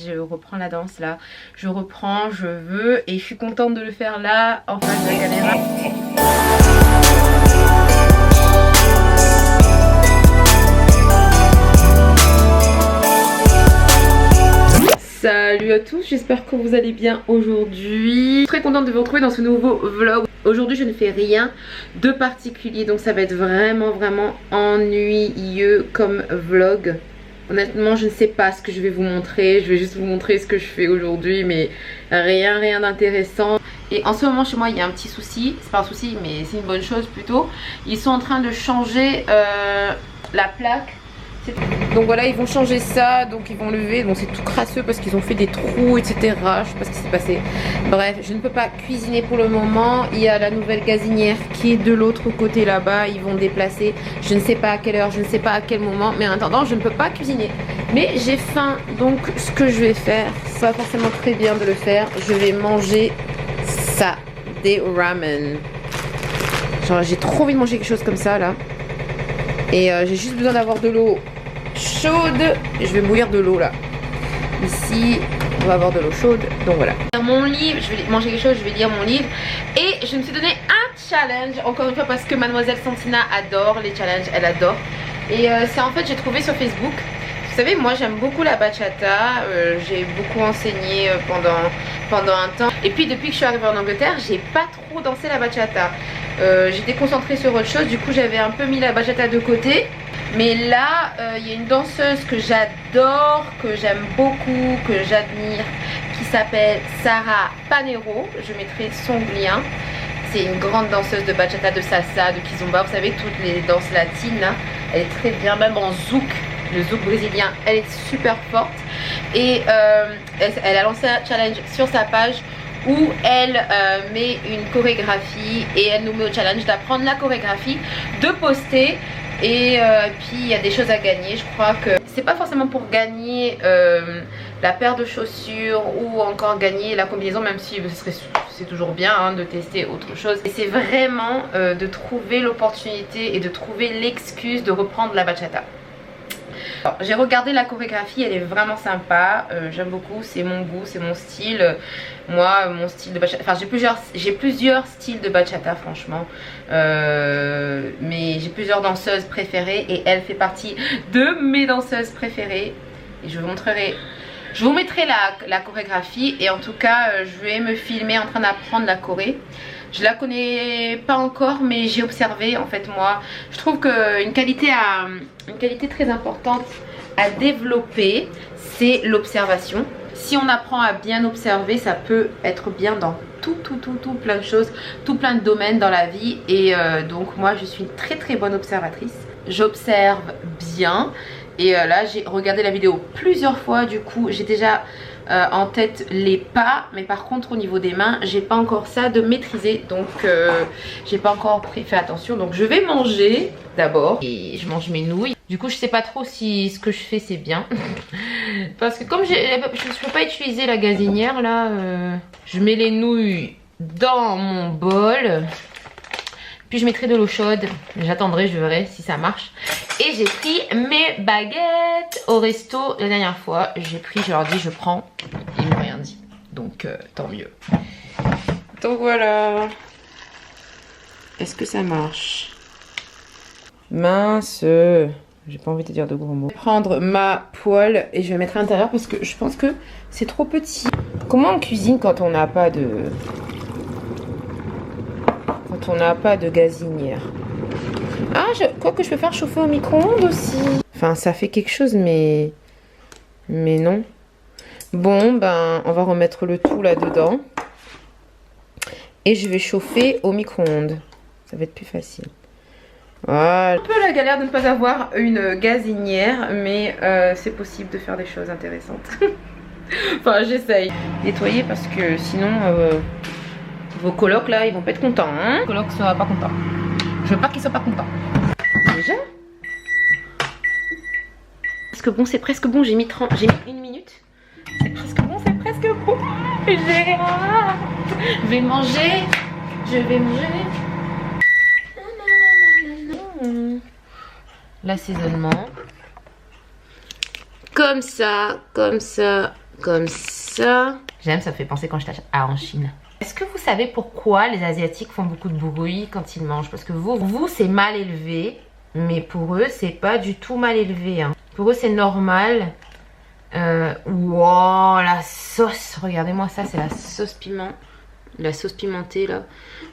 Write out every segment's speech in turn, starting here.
je reprends la danse là. Je reprends, je veux et je suis contente de le faire là. Enfin je vais galérer. Salut à tous, j'espère que vous allez bien aujourd'hui. Très contente de vous retrouver dans ce nouveau vlog. Aujourd'hui je ne fais rien de particulier, donc ça va être vraiment ennuyeux comme vlog. Honnêtement je ne sais pas ce que je vais vous montrer. Je vais juste vous montrer ce que je fais aujourd'hui, mais rien d'intéressant. Et en ce moment chez moi il y a un petit souci. C'est pas un souci mais c'est une bonne chose plutôt. Ils sont en train de changer la plaque. Donc voilà, ils vont changer ça, donc ils vont lever. Bon, c'est tout crasseux parce qu'ils ont fait des trous, etc. Je sais pas ce qui s'est passé. Bref, je ne peux pas cuisiner pour le moment. Il y a la nouvelle gazinière qui est de l'autre côté là-bas. Ils vont déplacer. Je ne sais pas à quelle heure, je ne sais pas à quel moment. Mais en attendant, je ne peux pas cuisiner. Mais j'ai faim, donc ce que je vais faire, c'est pas forcément très bien de le faire. Je vais manger ça, des ramen. Genre, j'ai trop envie de manger quelque chose comme ça là. Et j'ai juste besoin d'avoir de l'eau chaude. Je vais bouillir de l'eau là. Ici on va avoir de l'eau chaude. Donc voilà. Mon livre, je vais manger quelque chose, je vais lire mon livre. Et je me suis donné un challenge. Encore une fois parce que mademoiselle Santina adore les challenges. Elle adore. Et c'est en fait j'ai trouvé sur Facebook. Vous savez moi j'aime beaucoup la bachata. J'ai beaucoup enseigné pendant un temps. Et puis depuis que je suis arrivée en Angleterre, j'ai pas trop dansé la bachata. J'étais concentrée sur autre chose. Du coup j'avais un peu mis la bachata de côté. Mais là, il y a une danseuse que j'adore, que j'aime beaucoup, que j'admire, qui s'appelle Sarah Panero. Je mettrai son lien. C'est une grande danseuse de bachata, de salsa, de kizomba. Vous savez, toutes les danses latines, là. Elle est très bien, même en zouk. Le zouk brésilien, elle est super forte. Et elle a lancé un challenge sur sa page où elle met une chorégraphie et elle nous met au challenge d'apprendre la chorégraphie, de poster. Et puis il y a des choses à gagner. Je crois que c'est pas forcément pour gagner la paire de chaussures ou encore gagner la combinaison, même si c'est toujours bien hein, de tester autre chose. Et c'est vraiment de trouver l'opportunité et de trouver l'excuse de reprendre la bachata. J'ai regardé la chorégraphie, elle est vraiment sympa, j'aime beaucoup, c'est mon goût, c'est mon style. Moi, mon style de bachata, enfin j'ai plusieurs styles de bachata franchement, mais j'ai plusieurs danseuses préférées et elle fait partie de mes danseuses préférées. Et je vous mettrai la chorégraphie et en tout cas je vais me filmer en train d'apprendre la choré. Je la connais pas encore mais j'ai observé en fait moi. Je trouve qu'une qualité très importante à développer, c'est l'observation. Si on apprend à bien observer, ça peut être bien dans tout plein de choses, tout plein de domaines dans la vie. Et donc moi je suis une très bonne observatrice. J'observe bien. Et là j'ai regardé la vidéo plusieurs fois, du coup j'ai déjà en tête les pas, mais par contre au niveau des mains j'ai pas encore ça de maîtriser, donc j'ai pas encore fait attention. Donc je vais manger d'abord et je mange mes nouilles. Du coup je sais pas trop si ce que je fais c'est bien parce que comme je peux pas utiliser la gazinière là, je mets les nouilles dans mon bol. Puis je mettrai de l'eau chaude, j'attendrai, je verrai si ça marche. Et j'ai pris mes baguettes au resto la dernière fois. Je leur dis je prends, ils m'ont rien dit. Donc tant mieux. Donc voilà. Est-ce que ça marche? Mince. J'ai pas envie de dire de gros mots. Je vais prendre ma poêle et je vais mettre à l'intérieur parce que je pense que c'est trop petit. Comment on cuisine quand on n'a pas de... Quand on n'a pas de gazinière? Ah, quoi que je peux faire chauffer au micro-ondes aussi. Enfin, ça fait quelque chose, mais non. Bon, ben, on va remettre le tout là-dedans. Et je vais chauffer au micro-ondes. Ça va être plus facile. Voilà. Un peu la galère de ne pas avoir une gazinière, mais c'est possible de faire des choses intéressantes. Enfin, j'essaye. Nettoyer parce que sinon... vos colocs là, ils vont pas être contents. Hein, les colocs sera pas contents. Je veux pas qu'ils soient pas contents. Déjà presque bon, c'est presque bon. J'ai mis 1 minute. C'est presque bon, c'est presque bon. J'ai hâte. Je vais manger. L'assaisonnement. Comme ça, Comme ça. J'aime, ça me fait penser quand j'étais en Chine. Est-ce que vous savez pourquoi les Asiatiques font beaucoup de bruit quand ils mangent? Parce que vous c'est mal élevé, mais pour eux, c'est pas du tout mal élevé. Hein. Pour eux, c'est normal. Wow, la sauce. Regardez-moi ça, c'est la sauce piment. La sauce pimentée, là.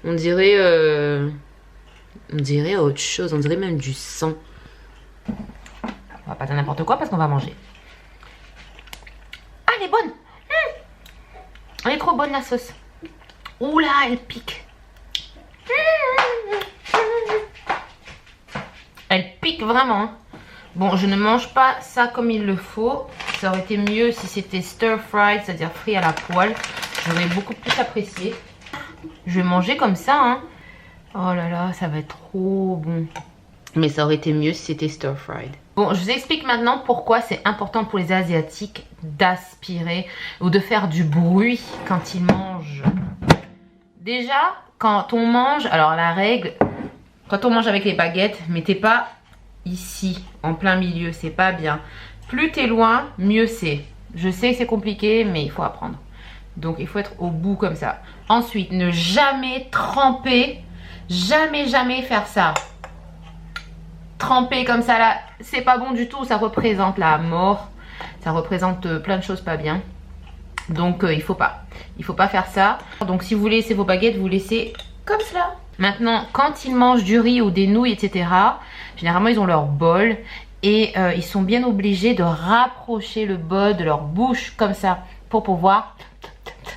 On dirait autre chose. On dirait même du sang. On va pas dire n'importe quoi parce qu'on va manger. Ah, elle est bonne. Elle est trop bonne, la sauce. Oula, elle pique. Elle pique vraiment. Hein. Bon, je ne mange pas ça comme il le faut. Ça aurait été mieux si c'était stir-fried, c'est-à-dire frit à la poêle. J'aurais beaucoup plus apprécié. Je vais manger comme ça. Hein. Oh là là, ça va être trop bon. Mais ça aurait été mieux si c'était stir-fried. Bon, je vous explique maintenant pourquoi c'est important pour les Asiatiques d'aspirer ou de faire du bruit quand ils mangent. Déjà, quand on mange, alors la règle, quand on mange avec les baguettes, mettez pas ici, en plein milieu, c'est pas bien. Plus t'es loin, mieux c'est. Je sais que c'est compliqué, mais il faut apprendre. Donc il faut être au bout comme ça. Ensuite, ne jamais tremper, jamais faire ça. Tremper comme ça là, c'est pas bon du tout, ça représente la mort. Ça représente plein de choses pas bien. Donc il faut pas faire ça. Donc si vous laissez vos baguettes, vous laissez comme cela. Maintenant, quand ils mangent du riz ou des nouilles, etc., généralement ils ont leur bol et ils sont bien obligés de rapprocher le bol de leur bouche comme ça pour pouvoir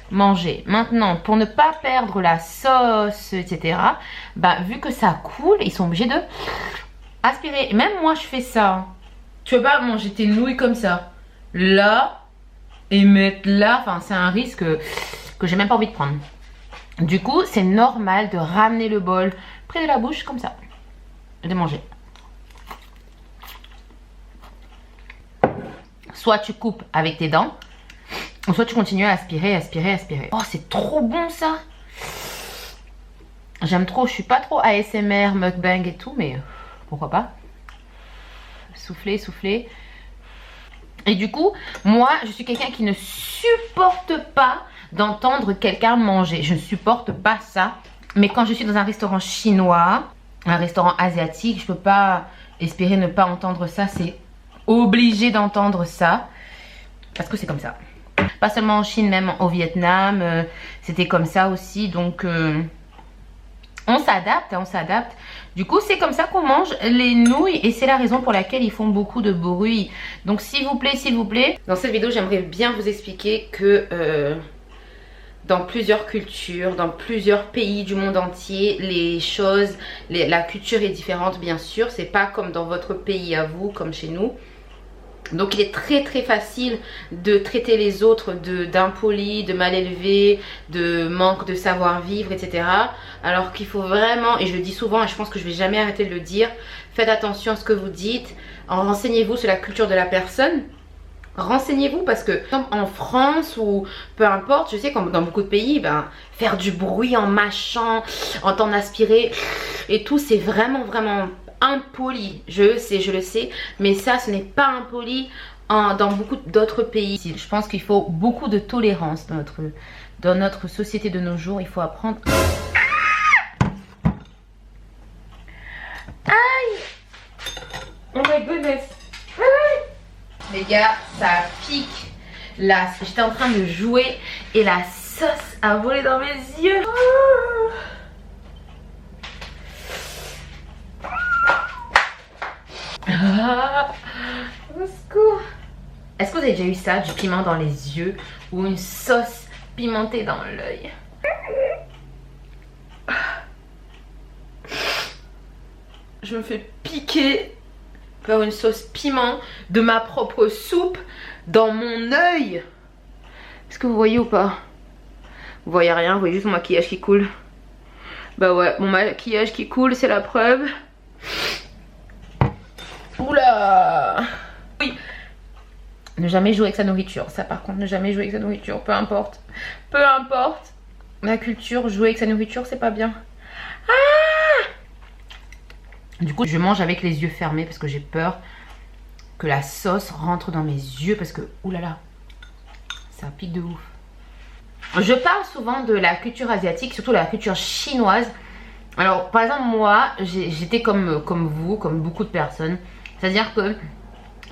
manger. Maintenant, pour ne pas perdre la sauce, etc., bah, vu que ça coule, ils sont obligés de aspirer. Et même moi, je fais ça. Tu veux pas manger tes nouilles comme ça. Là, et mettre là, enfin, c'est un risque que j'ai même pas envie de prendre. Du coup, c'est normal de ramener le bol près de la bouche comme ça. Et de manger. Soit tu coupes avec tes dents, ou soit tu continues à aspirer. Oh, c'est trop bon ça. J'aime trop, je suis pas trop ASMR, mukbang et tout, mais pourquoi pas. Souffler. Et du coup, moi, je suis quelqu'un qui ne supporte pas d'entendre quelqu'un manger. Je ne supporte pas ça. Mais quand je suis dans un restaurant chinois, un restaurant asiatique, je peux pas espérer ne pas entendre ça. C'est obligé d'entendre ça. Parce que c'est comme ça. Pas seulement en Chine, même au Vietnam, c'était comme ça aussi. Donc, on s'adapte, on s'adapte. Du coup, c'est comme ça qu'on mange les nouilles et c'est la raison pour laquelle ils font beaucoup de bruit. Donc, s'il vous plaît. Dans cette vidéo, j'aimerais bien vous expliquer que dans plusieurs cultures, dans plusieurs pays du monde entier, les choses, la culture est différente, bien sûr. C'est pas comme dans votre pays à vous, comme chez nous. Donc il est très facile de traiter les autres d'impolis, de mal élevés, de manque de savoir-vivre, etc. Alors qu'il faut vraiment, et je le dis souvent et je pense que je vais jamais arrêter de le dire, faites attention à ce que vous dites, renseignez-vous sur la culture de la personne. Renseignez-vous parce que comme en France ou peu importe, je sais que dans beaucoup de pays, ben, faire du bruit en mâchant, entendre aspirer et tout, c'est vraiment impoli. Je le sais, mais ça ce n'est pas impoli dans beaucoup d'autres pays. Je pense qu'il faut beaucoup de tolérance dans notre société de nos jours. Il faut apprendre. Aïe! Oh my goodness! Les gars, ça pique. Là, j'étais en train de jouer et la sauce a volé dans mes yeux. Au secours. Est-ce que vous avez déjà eu ça, du piment dans les yeux ou une sauce pimentée dans l'œil? Je me fais piquer par une sauce piment de ma propre soupe dans mon œil. Est-ce que vous voyez ou pas? Vous voyez rien, vous voyez juste mon maquillage qui coule. Bah ouais, mon maquillage qui coule, c'est la preuve. Oula! Oui. Ne jamais jouer avec sa nourriture. Ça par contre, ne jamais jouer avec sa nourriture. Peu importe. Peu importe. La culture, jouer avec sa nourriture, c'est pas bien. Ah! Du coup, je mange avec les yeux fermés parce que j'ai peur que la sauce rentre dans mes yeux. Parce que, oulala. ça pique de ouf. Je parle souvent de la culture asiatique, surtout la culture chinoise. Alors par exemple moi j'étais comme vous, comme beaucoup de personnes. C'est-à-dire que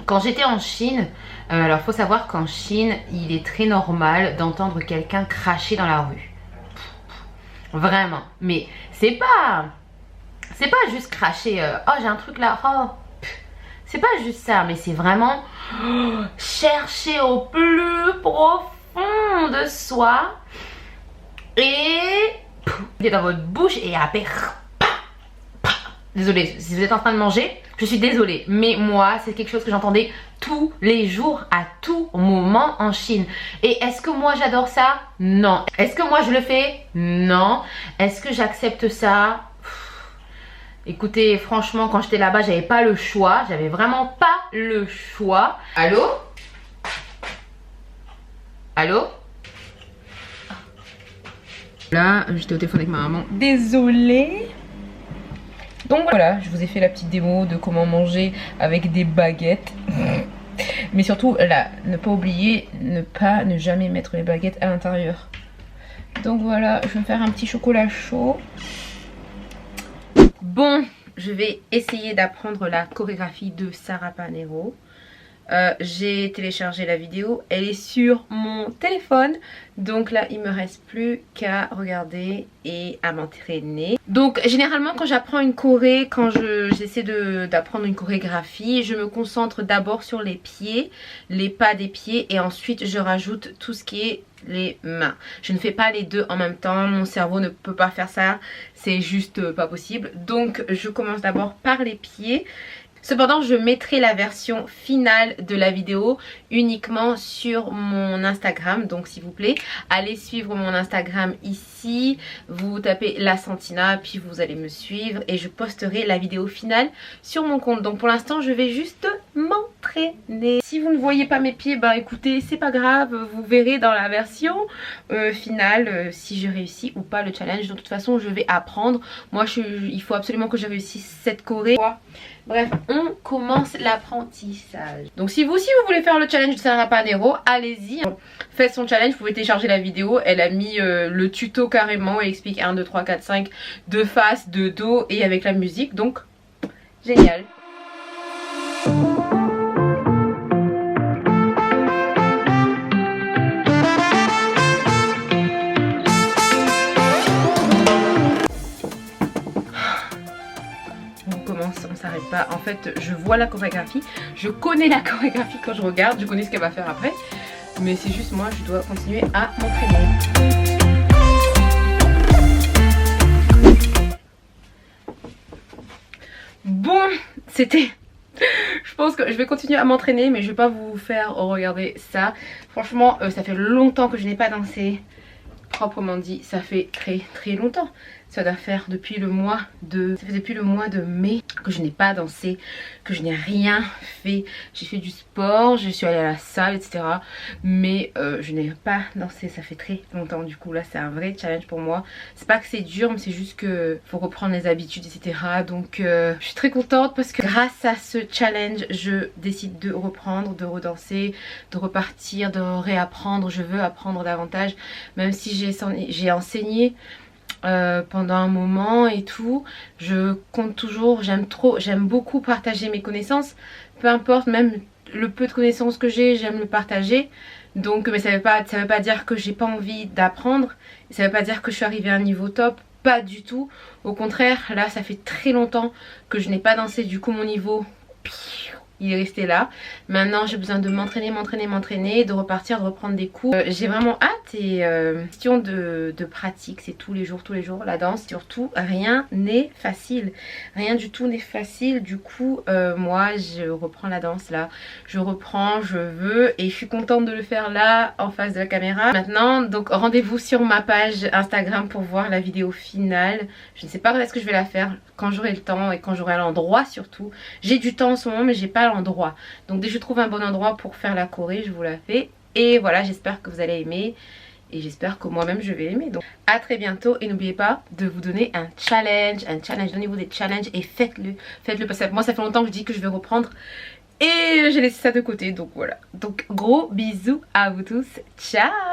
quand j'étais en Chine, alors faut savoir qu'en Chine il est très normal d'entendre quelqu'un cracher dans la rue. Vraiment. Mais c'est pas juste cracher, oh j'ai un truc là, oh. C'est pas juste ça, mais c'est vraiment chercher au plus profond de soi et dans votre bouche et après. Désolée, si vous êtes en train de manger, je suis désolée, mais moi c'est quelque chose que j'entendais tous les jours, à tout moment en Chine. Et est-ce que moi j'adore ça? Non. Est-ce que moi je le fais? Non. Est-ce que j'accepte ça? Écoutez, franchement, quand j'étais là-bas, j'avais pas le choix. J'avais vraiment pas le choix. Allô? Allô? Là, j'étais au téléphone avec ma maman. Désolée. Donc voilà, je vous ai fait la petite démo de comment manger avec des baguettes. Mais surtout, là, ne pas oublier, ne jamais mettre les baguettes à l'intérieur. Donc voilà, je vais me faire un petit chocolat chaud. Bon, je vais essayer d'apprendre la chorégraphie de Sarah Panero. J'ai téléchargé la vidéo, elle est sur mon téléphone. Donc là, il me reste plus qu'à regarder et à m'entraîner. Donc généralement quand j'apprends une choré, quand j'essaie d'apprendre une chorégraphie, je me concentre d'abord sur les pieds, les pas des pieds, et ensuite je rajoute tout ce qui est les mains. Je ne fais pas les deux en même temps, mon cerveau ne peut pas faire ça, c'est juste pas possible. Donc je commence d'abord par les pieds. Cependant, je mettrai la version finale de la vidéo uniquement sur mon Instagram. Donc s'il vous plaît, allez suivre mon Instagram ici. Vous tapez La Santina, puis vous allez me suivre. Et je posterai la vidéo finale sur mon compte. Donc pour l'instant, je vais juste m'entraîner. Si vous ne voyez pas mes pieds, bah écoutez, c'est pas grave. Vous verrez dans la version finale si je réussis ou pas le challenge. De toute façon, je vais apprendre. Moi, il faut absolument que je réussisse cette choré. Bref, on commence l'apprentissage. Donc si vous aussi vous voulez faire le challenge de Sarah Panero, allez-y. Faites son challenge, vous pouvez télécharger la vidéo. Elle a mis le tuto carrément. Elle explique 1, 2, 3, 4, 5 de face, de dos et avec la musique. Donc, génial. On s'arrête pas. En fait, je vois la chorégraphie, je connais la chorégraphie quand je regarde, je connais ce qu'elle va faire après, mais c'est juste moi, je dois continuer à m'entraîner. Bon, c'était... Je pense que je vais continuer à m'entraîner, mais je vais pas vous faire regarder ça. Franchement, ça fait longtemps que je n'ai pas dansé. Proprement dit, ça fait très longtemps. Ça doit faire depuis le mois de... Ça fait depuis le mois de mai que je n'ai pas dansé, que je n'ai rien fait. J'ai fait du sport, je suis allée à la salle, etc. Mais je n'ai pas dansé, ça fait très longtemps. Du coup là c'est un vrai challenge pour moi. C'est pas que c'est dur, mais c'est juste que faut reprendre les habitudes, etc. Donc je suis très contente parce que grâce à ce challenge, je décide de reprendre, de redanser, de repartir, de réapprendre. Je veux apprendre davantage, même si j'ai enseigné pendant un moment et tout. Je compte toujours, j'aime beaucoup partager mes connaissances, peu importe, même le peu de connaissances que j'ai, j'aime le partager. Donc mais ça veut pas dire que j'ai pas envie d'apprendre, ça veut pas dire que je suis arrivée à un niveau top, pas du tout. Au contraire, là ça fait très longtemps que je n'ai pas dansé, du coup mon niveau il est resté là. Maintenant j'ai besoin de m'entraîner, de repartir, de reprendre des cours. J'ai vraiment hâte et question de pratique, c'est tous les jours la danse. Surtout rien n'est facile, rien du tout n'est facile. Du coup moi je reprends la danse là, je reprends, je veux, et je suis contente de le faire là en face de la caméra. Maintenant donc rendez-vous sur ma page Instagram pour voir la vidéo finale. Je ne sais pas quand est-ce que je vais la faire, quand j'aurai le temps et quand j'aurai l'endroit surtout. J'ai du temps en ce moment mais j'ai pas l'endroit. Donc dès que je trouve un bon endroit pour faire la choré, je vous la fais. Et voilà, j'espère que vous allez aimer. Et j'espère que moi-même je vais aimer. Donc à très bientôt. Et n'oubliez pas de vous donner un challenge. Donnez-vous des challenges et faites-le. Faites-le parce que moi ça fait longtemps que je dis que je vais reprendre. Et j'ai laissé ça de côté, donc voilà. Donc gros bisous à vous tous, ciao.